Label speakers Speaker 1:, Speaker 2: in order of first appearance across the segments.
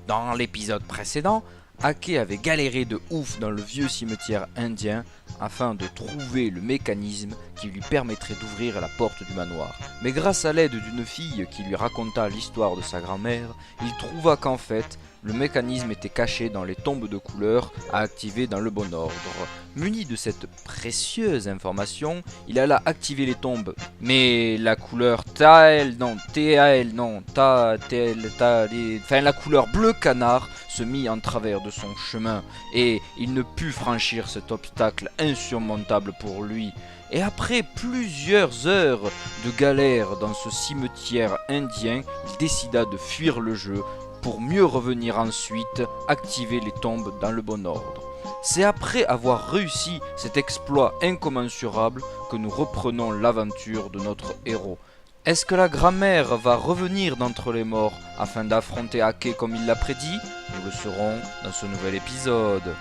Speaker 1: Dans l'épisode précédent, Ake avait galéré de ouf dans le vieux cimetière indien afin de trouver le mécanisme qui lui permettrait d'ouvrir la porte du manoir. Mais grâce à l'aide d'une fille qui lui raconta l'histoire de sa grand-mère, il trouva qu'en fait, le mécanisme était caché dans les tombes de couleur à activer dans le bon ordre. Muni de cette précieuse information, il alla activer les tombes. Mais la couleur TAL, non, TAL, non, enfin la couleur bleu canard se mit en travers de son chemin et il ne put franchir cet obstacle insurmontable pour lui. Et après plusieurs heures de galère dans ce cimetière indien, il décida de fuir le jeu pour mieux revenir ensuite activer les tombes dans le bon ordre. C'est après avoir réussi cet exploit incommensurable que nous reprenons l'aventure de notre héros. Est-ce que la grand-mère va revenir d'entre les morts afin d'affronter Ake comme il l'a prédit? Nous le saurons dans ce nouvel épisode.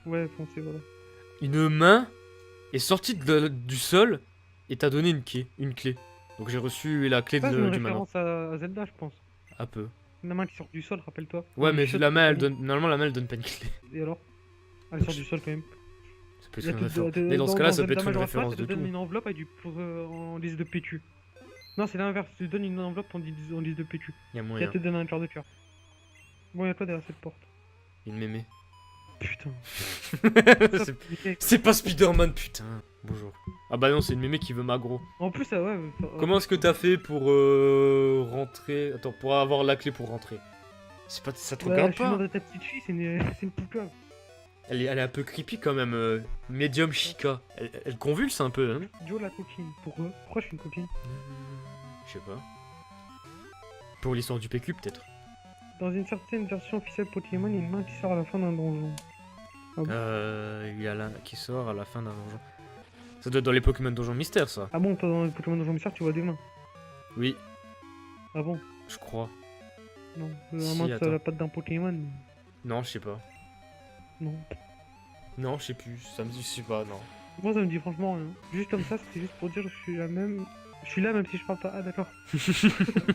Speaker 2: Ouais, foncez, voilà.
Speaker 3: Une main est sortie du sol et t'a donné une clé. Donc j'ai reçu la clé
Speaker 2: Ça, c'est une
Speaker 3: du manoir.
Speaker 2: référence à Zelda, je pense.
Speaker 3: Un peu.
Speaker 2: Une main qui sort du sol, rappelle-toi.
Speaker 3: Ouais,
Speaker 2: Dans
Speaker 3: mais
Speaker 2: les shots
Speaker 3: la main, elle
Speaker 2: de
Speaker 3: donne. Normalement, la main, elle donne pas une clé.
Speaker 2: Et alors? Elle sort du sol quand même.
Speaker 3: Ça peut
Speaker 2: Il y
Speaker 3: être
Speaker 2: a
Speaker 3: une
Speaker 2: tout-
Speaker 3: référence. Mais dans ce cas-là, ça peut être une
Speaker 2: Zelda
Speaker 3: référence
Speaker 2: Majora's Mask,
Speaker 3: de
Speaker 2: elle te donne
Speaker 3: tout.
Speaker 2: une enveloppe avec en liste de PQ. Non, c'est l'inverse, tu te donnes une enveloppe en liste de PQ.
Speaker 3: Il y a
Speaker 2: Et
Speaker 3: moyen.
Speaker 2: elle te donne un cœur de cœur. Bon, y'a quoi derrière cette porte?
Speaker 3: Une mémé.
Speaker 2: Putain.
Speaker 3: C'est pas Spider-Man, putain. Bonjour. Ah bah non, c'est une mémé qui veut m'aggro.
Speaker 2: En plus, ça, ouais.
Speaker 3: Comment est-ce que t'as fait pour rentrer? Attends, pour avoir la clé pour rentrer? C'est pas, ça te regarde
Speaker 2: Je suis
Speaker 3: pas?
Speaker 2: dans ta petite fille, c'est une poupée.
Speaker 3: Elle est un peu creepy quand même. Medium chica. Elle convulse un peu, hein?
Speaker 2: Joe la coquine. Pourquoi je suis une coquine?
Speaker 3: Je sais pas. Pour l'histoire du PQ, peut-être.
Speaker 2: Dans une certaine version officielle Pokémon, il y a une main qui sort à la fin d'un donjon.
Speaker 3: Il y a là qui sort à la fin d'un donjon. Ça doit être dans les Pokémon Donjon Mystère, ça.
Speaker 2: Ah bon, toi dans les Pokémon Donjon Mystère, tu vois des mains?
Speaker 3: Oui,
Speaker 2: Ah bon?
Speaker 3: je crois.
Speaker 2: Non.
Speaker 3: Si,
Speaker 2: Vraiment, ça
Speaker 3: attends.
Speaker 2: la patte d'un Pokémon.
Speaker 3: Non, je sais pas.
Speaker 2: Non.
Speaker 3: Non, je sais plus. Ça me dit, je sais pas, non.
Speaker 2: Moi, ça me dit franchement rien. Juste comme ça, c'était juste pour dire que je suis la même. Je suis là même si je parle pas. Ah d'accord.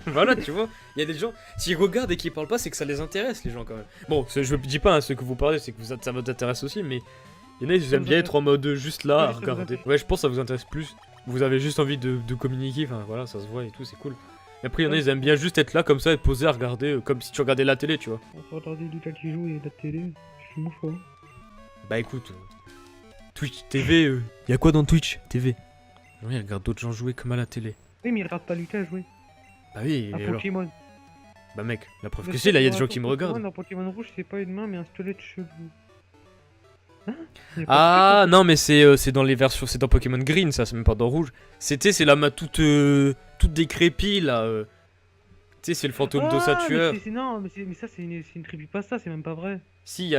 Speaker 3: Voilà, tu vois, il y a des gens, s'ils regardent et qu'ils parlent pas, c'est que ça les intéresse, les gens, quand même. Bon, je dis pas, hein, ce que vous parlez, c'est que ça vous intéresse aussi, mais il y en a, ils aiment bien être en mode juste là, à
Speaker 2: Ouais, ça vous
Speaker 3: regarder.
Speaker 2: intéresse.
Speaker 3: Ouais, je pense que ça vous intéresse plus. Vous avez juste envie de communiquer, enfin voilà, ça se voit et tout, c'est cool. Et après, il y en a, ils aiment bien juste être là, comme ça, et poser à regarder, comme si tu regardais la télé, tu vois.
Speaker 2: On peut regarder Lucas qui joue et la télé. Je suis mouffe, ouais.
Speaker 3: Bah écoute, Twitch TV, y a quoi dans Twitch TV? Oui, il regarde d'autres gens jouer comme à la télé.
Speaker 2: Oui, mais il regarde pas Lucas jouer.
Speaker 3: Bah oui,
Speaker 2: Un
Speaker 3: et alors?
Speaker 2: Pokémon.
Speaker 3: Bah mec, la preuve
Speaker 2: Mais
Speaker 3: que c'est, là, il y a des
Speaker 2: dans
Speaker 3: gens qui me regardent.
Speaker 2: Dans Pokémon Rouge, c'est pas une main, mais un stylet de cheveux. Hein? Il y a pas
Speaker 3: Ah
Speaker 2: de
Speaker 3: non, mais c'est dans les versions, c'est dans Pokémon Green, ça, c'est même pas dans Rouge. C'est la main toute décrépie là. Tu sais, c'est le fantôme
Speaker 2: Ah,
Speaker 3: d'ossature.
Speaker 2: Non, mais ça, c'est une creepypasta, c'est même pas vrai.
Speaker 3: Si,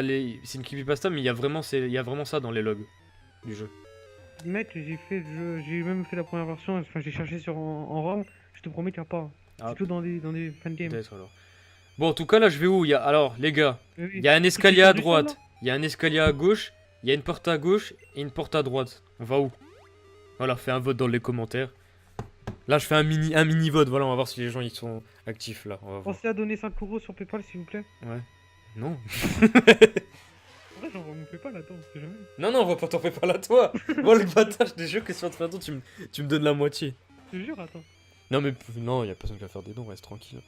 Speaker 3: c'est une creepypasta, mais il y a vraiment ça dans les logs du jeu.
Speaker 2: Mec, j'ai même fait la première version, enfin j'ai cherché en ROM, je te promets qu'il n'y a pas.
Speaker 3: Ah,
Speaker 2: C'est tout dans des fangames.
Speaker 3: peut-être alors. Bon, en tout cas, là, je vais où? Alors, les gars,
Speaker 2: Oui,
Speaker 3: il y a un
Speaker 2: tu
Speaker 3: escalier
Speaker 2: sors
Speaker 3: à
Speaker 2: du sol,
Speaker 3: droite,
Speaker 2: là
Speaker 3: il y a un escalier à gauche, il y a une porte à gauche et une porte à droite. On va où? Voilà, fais un vote dans les commentaires. Là, je fais un mini vote, voilà, on va voir si les gens ils sont actifs là. On va voir.
Speaker 2: Pensez à donner 5 euros sur PayPal s'il vous plaît.
Speaker 3: Ouais. Non.
Speaker 2: En vrai, j'envoie mon PayPal, attends, on sait jamais.
Speaker 3: Non, on va pas t'en préparer à toi. Moi, le bâtard, je te jure que sur un don, tu me donnes la moitié.
Speaker 2: Je te jure, attends.
Speaker 3: Non, mais non, y a personne qui va faire des dons, reste tranquille.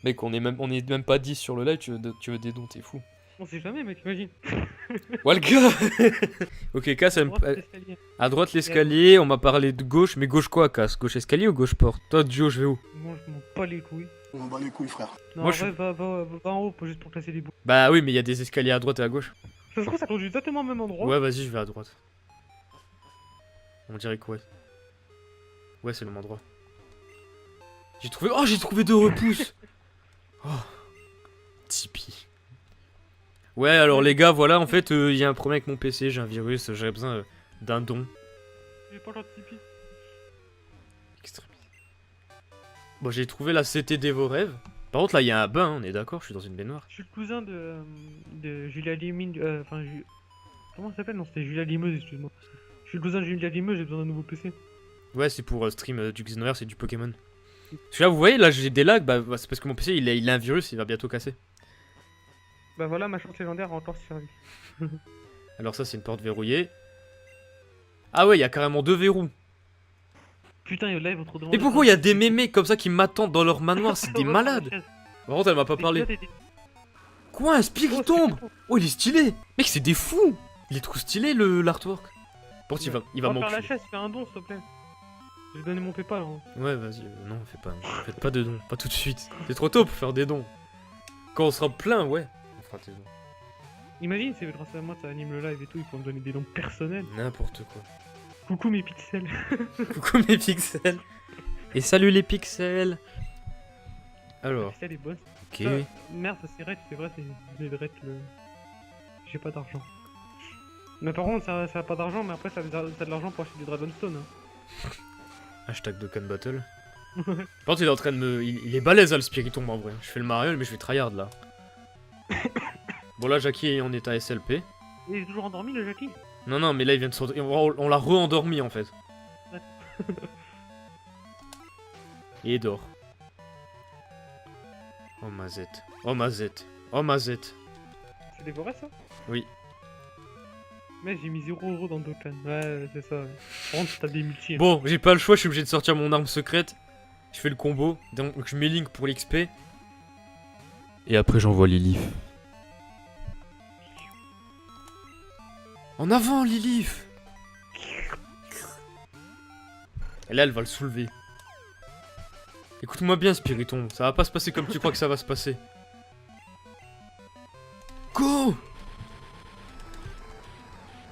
Speaker 3: Mec, on est même pas 10 sur le live, tu veux des dons, t'es fou.
Speaker 2: On sait jamais, mec, imagine.
Speaker 3: Ouais, le gars. Ok, casse
Speaker 2: Droite, l'escalier.
Speaker 3: à droite l'escalier, on m'a parlé de gauche, mais gauche quoi, casse? Gauche escalier ou gauche porte? Toi, Joe, je vais où?
Speaker 2: Moi, je m'en bats les couilles.
Speaker 4: On m'en bat les couilles, frère.
Speaker 2: Non,
Speaker 3: Moi,
Speaker 2: en
Speaker 3: je
Speaker 2: vrai, va en haut, juste pour classer les bouts.
Speaker 3: Bah oui, mais il y a des escaliers à droite et à gauche.
Speaker 2: Ça se trouve, ça conduit exactement au même endroit.
Speaker 3: Ouais, vas-y, je vais à droite. On dirait que ouais. Ouais, c'est le même endroit. J'ai trouvé deux repousses. Oh. Tipeee. Ouais, alors les gars, voilà, en fait, il y a un problème avec mon PC, j'ai un virus, j'avais besoin d'un don.
Speaker 2: J'ai pas le droit de Tipeee.
Speaker 3: Extrémiste. Bon, j'ai trouvé la CTD vos rêves. Par contre, là, il y a un bain, on est d'accord, je suis dans une baignoire.
Speaker 2: Je suis le cousin de Julia Limine. Enfin, comment ça s'appelle? Non, c'était Julia Limeuse, excuse-moi. Je suis le cousin de Julia Limeuse, j'ai besoin d'un nouveau PC.
Speaker 3: Ouais, c'est pour stream du Xenoverse et du Pokémon. Parce que là, vous voyez, là j'ai des lags, bah, c'est parce que mon PC il a un virus, il va bientôt casser.
Speaker 2: Bah voilà, ma chance légendaire a encore servi.
Speaker 3: Alors ça c'est une porte verrouillée. Ah ouais, il y a carrément 2 verrous.
Speaker 2: Putain, là ils vont trop
Speaker 3: Et pourquoi il y a des mémés comme ça qui m'attendent dans leur manoir? C'est des malades. Par contre, elle m'a pas parlé. Quoi, un spiritombe? Oh, il est stylé. Mec, c'est des fous. Il est trop stylé l'artwork. Par contre, il va
Speaker 2: faire la
Speaker 3: m'enculer.
Speaker 2: chaise, fais un don s'il te plaît. Je vais donner mon PayPal. Hein.
Speaker 3: Ouais, vas-y, non, faites pas de dons, pas tout de suite. C'est trop tôt pour faire des dons. Quand on sera plein, ouais, on fera des dons.
Speaker 2: Imagine, c'est grâce à moi, ça anime le live et tout, ils pourront me donner des dons personnels.
Speaker 3: N'importe quoi.
Speaker 2: Coucou mes pixels.
Speaker 3: Coucou mes pixels. Et salut les pixels. Alors,
Speaker 2: Pixels est boss.
Speaker 3: ok.
Speaker 2: Merde, ça c'est vrai, c'est le. J'ai pas d'argent. Mais par contre, ça a pas d'argent, mais après ça a de l'argent pour acheter des Dragonstone. Hein.
Speaker 3: Hashtag Dokkan Battle. Par contre, il est en train de me. Il est balèze là, le spiritombe en vrai. Je fais le Mario, mais je vais tryhard là. Bon, là, Jackie est en état SLP.
Speaker 2: Il est toujours endormi le Jackie.
Speaker 3: Non, non, mais là, il vient de sortir. On l'a re-endormi en fait.
Speaker 2: Ouais.
Speaker 3: Et il dort. Oh, Mazette. Oh, Mazette. Oh, Mazette.
Speaker 2: C'est dévoré ça?
Speaker 3: Oui.
Speaker 2: Mais j'ai mis 0€ dans Dokkan. Ouais, c'est ça. Par contre, t'as des multi.
Speaker 3: Bon, j'ai pas le choix, je suis obligé de sortir mon arme secrète. Je fais le combo, donc je mets Link pour l'XP. Et après j'envoie Lilith. En avant Lilith. Et là elle va le soulever. Écoute-moi bien Spiriton, ça va pas se passer comme tu crois que ça va se passer. Go!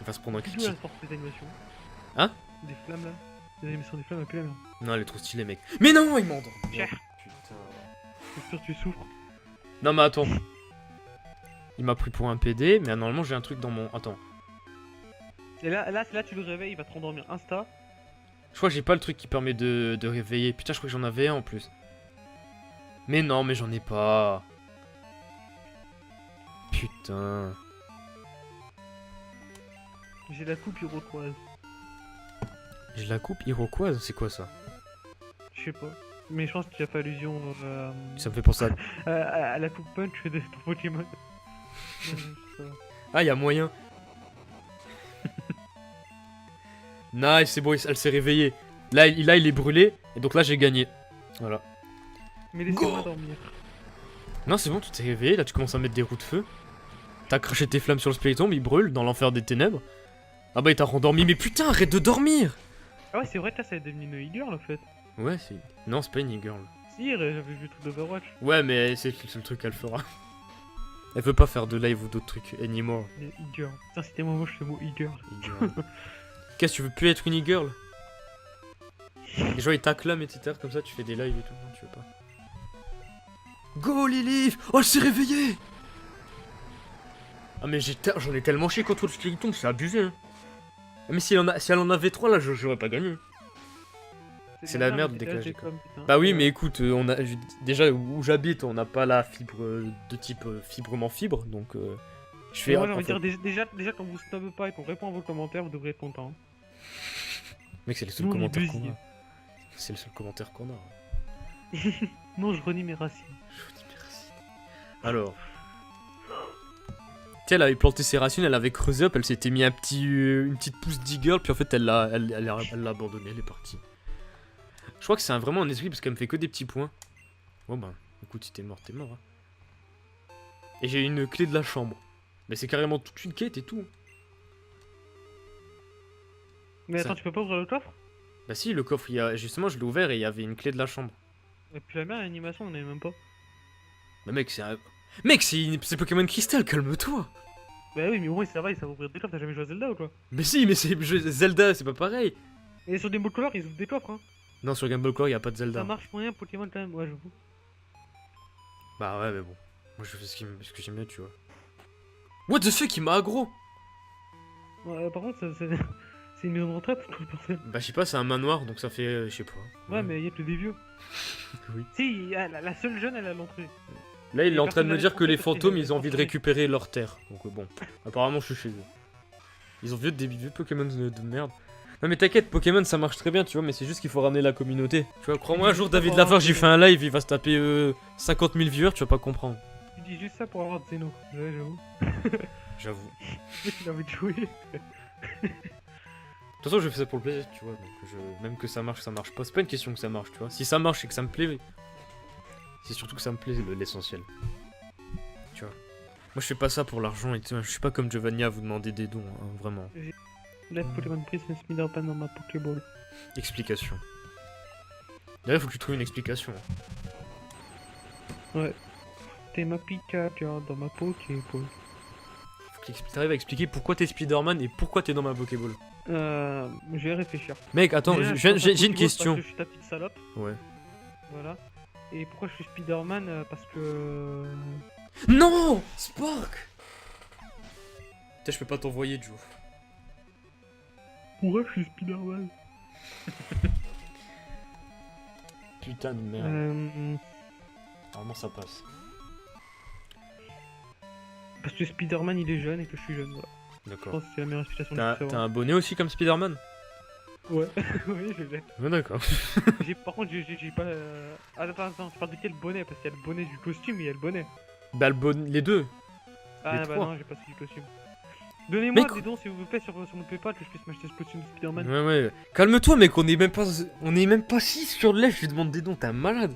Speaker 3: Il va se prendre un
Speaker 2: Qui joue
Speaker 3: critique.
Speaker 2: la sorte des animations?
Speaker 3: Hein?
Speaker 2: Des flammes là. Les animations des flammes, elle plus la merde.
Speaker 3: Non, elle est trop stylée mec. Mais non, il m'endort.
Speaker 2: Cher.
Speaker 3: Putain.
Speaker 2: C'est sûr que tu souffres.
Speaker 3: Non mais attends. Il m'a pris pour un PD, mais normalement j'ai un truc dans mon... Attends.
Speaker 2: Et là tu le réveilles, il va te rendormir insta.
Speaker 3: Je crois que j'ai pas le truc qui permet de réveiller. Putain, je crois que j'en avais un en plus. Mais non, mais j'en ai pas. Putain.
Speaker 2: J'ai la coupe iroquoise.
Speaker 3: J'ai la coupe iroquoise, c'est quoi ça?
Speaker 2: Je sais pas. Mais je pense qu'il a fait allusion
Speaker 3: Ça me fait penser à...
Speaker 2: à la coupe punch de ton Pokémon. Je sais pas.
Speaker 3: Ah, y'a moyen. Nice, c'est bon, elle s'est réveillée. Là, il est brûlé, et donc là j'ai gagné. Voilà.
Speaker 2: Mais laissez-moi dormir.
Speaker 3: Non, c'est bon, tu t'es réveillé, là tu commences à mettre des roues de feu. T'as craché tes flammes sur le spiritombe, il brûle dans l'enfer des ténèbres. Ah bah il t'a rendormi, mais putain, arrête de dormir!
Speaker 2: Ah ouais, c'est vrai, ça est devenu une e-girl en fait.
Speaker 3: Ouais, c'est... Non, c'est pas une e-girl.
Speaker 2: Si, j'avais vu le truc d'Overwatch.
Speaker 3: Ouais, mais c'est le seul truc qu'elle fera. Elle veut pas faire de live ou d'autres trucs anymore.
Speaker 2: E-girl. Putain, c'était moi moche le mot e-girl.
Speaker 3: E-girl. Qu'est-ce que tu veux plus être une e-girl? Les gens ils t'acclament, etc. Comme ça tu fais des lives et tout. Non, tu veux pas. Go Lilith! Oh, elle s'est réveillée! Ah, mais j'en ai tellement chié contre le skeleton, c'est abusé, hein. Mais si elle en avait 3 là, j'aurais pas gagné. C'est la merde, le décalage des
Speaker 2: com.
Speaker 3: Bah oui, mais écoute, déjà où j'habite, on n'a pas la fibre de type fibrement fibre, donc je fais.
Speaker 2: Moi j'ai envie de dire, déjà quand vous snobez pas et qu'on répond à vos commentaires, vous devrez être content.
Speaker 3: Mec, c'est le seul
Speaker 2: Nous, on est
Speaker 3: commentaire qu'on
Speaker 2: busy.
Speaker 3: a. C'est le seul commentaire qu'on a.
Speaker 2: Non, je renie mes racines.
Speaker 3: Je vous dis merci. Alors. Tu sais, elle avait planté ses racines, elle avait creusé up, elle s'était mis une petite pousse d'e-girl, puis en fait elle l'a abandonné, elle est partie. Je crois que c'est vraiment un esprit parce qu'elle me fait que des petits points. Bon bah, écoute, si t'es mort, t'es mort. Hein. Et j'ai une clé de la chambre. Mais c'est carrément toute une quête et tout.
Speaker 2: Mais
Speaker 3: Ça-
Speaker 2: attends, tu peux pas ouvrir le coffre?
Speaker 3: Bah si, le coffre, justement, je l'ai ouvert et il y avait une clé de la chambre.
Speaker 2: Et puis la merde, l'animation, on en avait même pas.
Speaker 3: Bah mec, c'est un... Mec, c'est Pokémon Crystal, calme-toi.
Speaker 2: Bah oui, mais au moins ça va, ils savent ouvrir des coffres, t'as jamais joué à Zelda ou quoi?
Speaker 3: Mais si, mais c'est Zelda, c'est pas pareil.
Speaker 2: Et sur des mots de couleur, ils ouvrent des coffres, hein.
Speaker 3: Non, sur Game Boy Color, y a pas de Zelda.
Speaker 2: Ça marche moyen Pokémon quand même, ouais, j'avoue.
Speaker 3: Bah ouais, mais bon. Moi, je fais ce que j'aime bien, tu vois. What the fuck, il m'a aggro.
Speaker 2: Ouais, par contre, c'est une maison de retraite, tout le bordel.
Speaker 3: Bah je sais pas, c'est un manoir, donc ça fait, je sais pas.
Speaker 2: Ouais, mais il y a que des vieux.
Speaker 3: Oui.
Speaker 2: Si, la seule jeune, elle a l'entrée.
Speaker 3: Là, il est en train de me
Speaker 2: personne
Speaker 3: dire que les
Speaker 2: n'avait compris
Speaker 3: fantômes,
Speaker 2: parce
Speaker 3: ils ont envie de
Speaker 2: qu'il y avait
Speaker 3: récupérer leur terre. Donc bon, apparemment, je suis chez eux. Ils ont des vieux Pokémon de merde. Non mais t'inquiète, Pokémon ça marche très bien, tu vois, mais c'est juste qu'il faut ramener la communauté. Tu vois, crois-moi, un jour David Lafarge il fait un live, il va se taper 50 000 viewers, tu vas pas comprendre.
Speaker 2: Tu dis juste ça pour avoir Zeno. Ouais, j'avoue.
Speaker 3: J'avoue.
Speaker 2: Il a envie de jouer.
Speaker 3: De toute façon, je fais ça pour le plaisir, tu vois, donc même que ça marche pas, c'est pas une question que ça marche, tu vois. Si ça marche et que ça me plaît, c'est surtout que ça me plaît l'essentiel. Tu vois. Moi je fais pas ça pour l'argent et tout, je suis pas comme Giovanni à vous demander des dons, hein, vraiment.
Speaker 2: Laisse Pokémon Prism Spider-Man dans ma Pokéball.
Speaker 3: Explication. D'ailleurs, faut que tu trouves une explication.
Speaker 2: Ouais. T'es ma Pikachu dans ma Pokéball.
Speaker 3: Faut que t'arrives à expliquer pourquoi t'es Spider-Man et pourquoi t'es dans ma Pokéball.
Speaker 2: Je vais réfléchir.
Speaker 3: Mec, attends,
Speaker 2: Déjà,
Speaker 3: j'ai une
Speaker 2: Pokéball
Speaker 3: question.
Speaker 2: Parce que je suis ta petite salope.
Speaker 3: Ouais.
Speaker 2: Voilà. Et pourquoi je suis Spider-Man parce que...
Speaker 3: Non Spark. Putain, je peux pas t'envoyer, Joe.
Speaker 2: Pourquoi je suis Spider-Man
Speaker 3: Putain de merde. Normalement, ça passe.
Speaker 2: Parce que Spider-Man il est jeune et que je suis jeune, voilà. Je
Speaker 3: D'accord.
Speaker 2: pense que c'est la meilleure explication
Speaker 3: T'as
Speaker 2: de
Speaker 3: un bonnet aussi comme Spider-Man?
Speaker 2: Ouais, oui, je l'ai.
Speaker 3: Ouais, d'accord.
Speaker 2: Par contre, j'ai pas. Attends, tu parles de quel bonnet? Parce qu'il y a le bonnet du costume et il y a le bonnet.
Speaker 3: Bah, les deux.
Speaker 2: Ah,
Speaker 3: Les
Speaker 2: bah
Speaker 3: trois.
Speaker 2: non, j'ai pas celui du costume. Donnez-moi
Speaker 3: Mais
Speaker 2: des dons s'il vous plaît sur mon PayPal que je puisse m'acheter ce costume de Spider-Man.
Speaker 3: Ouais, ouais. Calme-toi, mec, on est même pas 6 sur le live, je lui demande des dons, t'es un malade.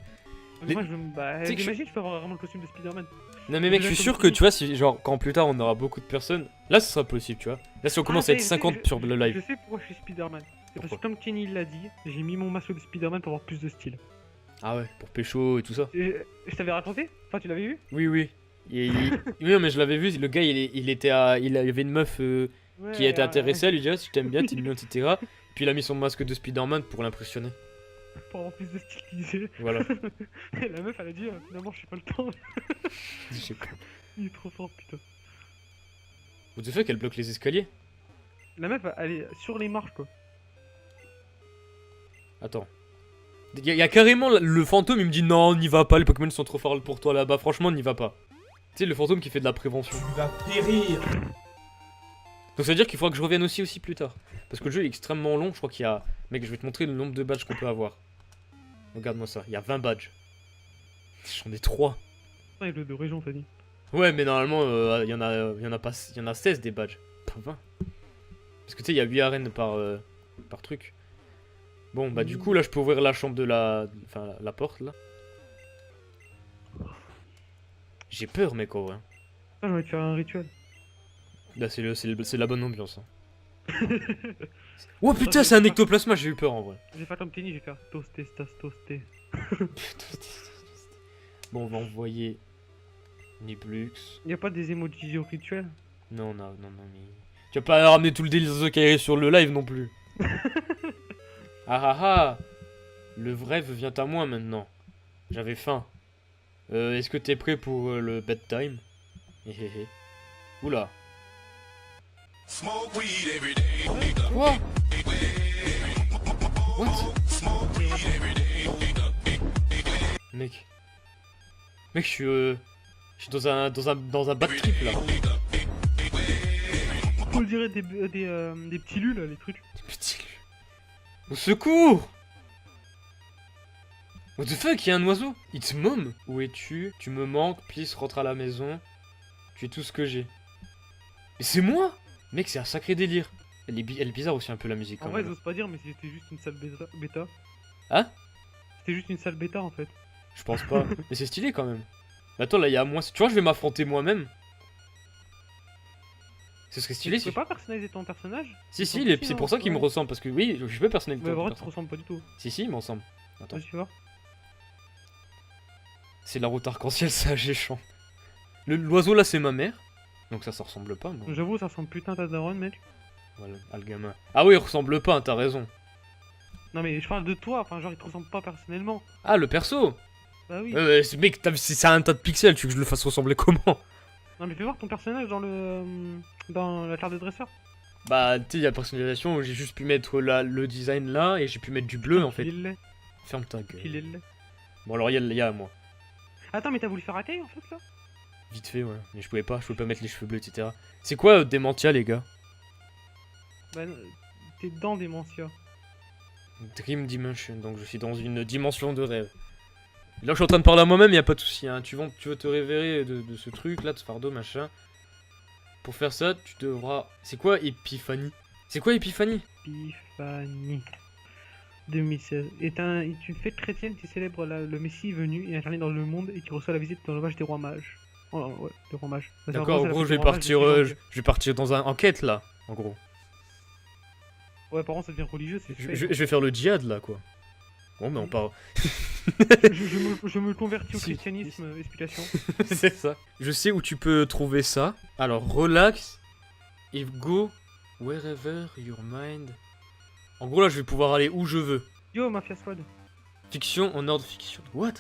Speaker 2: Mais
Speaker 3: les-
Speaker 2: moi, je veux. Bah,
Speaker 3: Tu sais que
Speaker 2: imagine, je peux avoir vraiment le costume de Spider-Man.
Speaker 3: Non, mais mec, je suis sûr que tu vois, si genre, quand plus tard on aura beaucoup de personnes, là ce sera possible, tu vois. Là, si on commence à être 50 sur le
Speaker 2: Je
Speaker 3: live.
Speaker 2: sais pourquoi je suis Spider-Man. C'est parce
Speaker 3: Pourquoi
Speaker 2: que, comme Kenny l'a dit, j'ai mis mon masque de Spider-Man pour avoir plus de style.
Speaker 3: Ah ouais, pour pécho et tout ça.
Speaker 2: Je t'avais raconté? Enfin, tu l'avais vu?
Speaker 3: Oui, oui. Oui, mais je l'avais vu, le gars il était à. Il avait une meuf qui était intéressée à lui dire si je t'aime bien, t'es mignon, etc. Puis il a mis son masque de Spider-Man pour l'impressionner.
Speaker 2: Pour avoir plus de style qu'il disait.
Speaker 3: Voilà.
Speaker 2: Et la meuf elle a dit finalement je sais pas le temps.
Speaker 3: Je sais pas.
Speaker 2: Il est trop fort putain.
Speaker 3: What the fuck, elle bloque les escaliers?
Speaker 2: La meuf elle est sur les marches quoi.
Speaker 3: Attends. Il y a carrément le fantôme, il me dit non, n'y va pas, les Pokémon sont trop forts pour toi là-bas, franchement, n'y va pas. Tu sais, le fantôme qui fait de la prévention.
Speaker 4: Tu vas périr.
Speaker 3: Donc ça veut dire qu'il faudra que je revienne aussi plus tard. Parce que le jeu est extrêmement long, je crois qu'il y a... Mec, je vais te montrer le nombre de badges qu'on peut avoir. Regarde-moi ça, il y a 20 badges. J'en ai 3.
Speaker 2: Ouais, le de région t'as dit.
Speaker 3: Ouais, mais normalement, il y en a 16 des badges. Pas 20. Parce que tu sais, il y a 8 arènes par truc. Bon, bah du coup, là, je peux ouvrir la chambre de la... Enfin, la porte, là. J'ai peur, mec, en vrai.
Speaker 2: Ah, j'ai envie de faire un rituel.
Speaker 3: Là, c'est la bonne ambiance. Hein. Oh putain, c'est un ectoplasma, j'ai eu peur, en vrai.
Speaker 2: Je vais faire comme Kenny, je vais faire toasté, stas, toasté.
Speaker 3: Bon, on va envoyer Niblux.
Speaker 2: Y'a pas des emojis au rituel?
Speaker 3: Non, mais... Tu vas pas ramener tout le délire de Kairi sur le live non plus. Ah ah ah. Le vrai vient à moi maintenant. J'avais faim. Est-ce que t'es prêt pour le bedtime? Héhéhé. Oula. Quoi? What? Mec, je suis dans un bad trip là.
Speaker 2: On dirait des petits lus là, les trucs.
Speaker 3: Petit. Au secours! What the fuck, y'a un oiseau? It's mom! Où es-tu? Tu me manques, please rentre à la maison. Tu es tout ce que j'ai. Mais c'est moi! Mec, c'est un sacré délire. Elle est bizarre aussi un peu la musique
Speaker 2: En
Speaker 3: quand
Speaker 2: vrai,
Speaker 3: même.
Speaker 2: j'ose pas dire, mais c'était juste une salle bêta.
Speaker 3: Hein?
Speaker 2: C'était juste une salle bêta en fait.
Speaker 3: Je pense pas. Mais c'est stylé quand même. Mais attends, là, il y a moi. Tu vois, je vais m'affronter moi-même. Ce serait stylé
Speaker 2: Tu
Speaker 3: si.
Speaker 2: peux pas personnaliser ton personnage?
Speaker 3: Si,
Speaker 2: Ils
Speaker 3: si,
Speaker 2: sont
Speaker 3: c'est
Speaker 2: petits,
Speaker 3: pour ça qu'il me
Speaker 2: ouais.
Speaker 3: ressemble. Parce que oui, je peux personnaliser
Speaker 2: Mais en
Speaker 3: ton
Speaker 2: vrai, tu te
Speaker 3: personnage.
Speaker 2: ressembles pas du tout.
Speaker 3: Si, il me ressemble. Attends.
Speaker 2: Vas-y, fais voir.
Speaker 3: C'est la route arc-en-ciel, c'est agéchant. L'oiseau là, c'est ma mère. Donc ça ressemble pas. Bon.
Speaker 2: J'avoue, ça ressemble putain à ta daronne, mec.
Speaker 3: Voilà, le gamin. Ah oui, il ressemble pas, t'as raison.
Speaker 2: Non, mais je parle de toi, enfin, genre, il te ressemble pas personnellement.
Speaker 3: Ah, le perso.
Speaker 2: Bah oui.
Speaker 3: Mec, c'est un tas de pixels, tu veux que je le fasse ressembler comment?
Speaker 2: Non, mais fais voir ton personnage dans la carte de dresseur.
Speaker 3: Bah, tu sais, il y a personnalisation où j'ai juste pu mettre le design là et j'ai pu mettre du bleu en fait.
Speaker 2: Filez-le,
Speaker 3: Ferme ta gueule.
Speaker 2: filez-le.
Speaker 3: Bon, alors il y a moi.
Speaker 2: Attends, mais t'as voulu faire Akai en fait là?
Speaker 3: Vite fait, ouais. Mais je pouvais pas mettre les cheveux bleus, etc. C'est quoi Dementia, les gars?
Speaker 2: Bah, t'es dans Dementia.
Speaker 3: Dream Dimension, donc je suis dans une dimension de rêve. Et là, je suis en train de parler à moi-même, y a pas de souci. Hein. Tu veux te révérer de ce truc là, de ce fardeau, machin. Pour faire ça, tu devras. C'est quoi Épiphanie? C'est quoi Épiphanie?
Speaker 2: Épiphanie. 2016. Est une fête chrétienne qui célèbre le Messie venu et incarné dans le monde et qui reçoit la visite dans le village des rois mages. Oh, ouais, des rois mages. Bah,
Speaker 3: D'accord, en gros, je vais partir dans un enquête là, en gros.
Speaker 2: Ouais, par contre, ça devient religieux, c'est
Speaker 3: Je vais faire le djihad là, quoi. Bon, mais on part.
Speaker 2: je me convertis au
Speaker 3: Si.
Speaker 2: christianisme, explication.
Speaker 3: C'est ça. Je sais où tu peux trouver ça. Alors, relax et go wherever your mind. En gros, là, je vais pouvoir aller où je veux.
Speaker 2: Yo, Mafia Squad.
Speaker 3: Fiction en ordre fiction. What?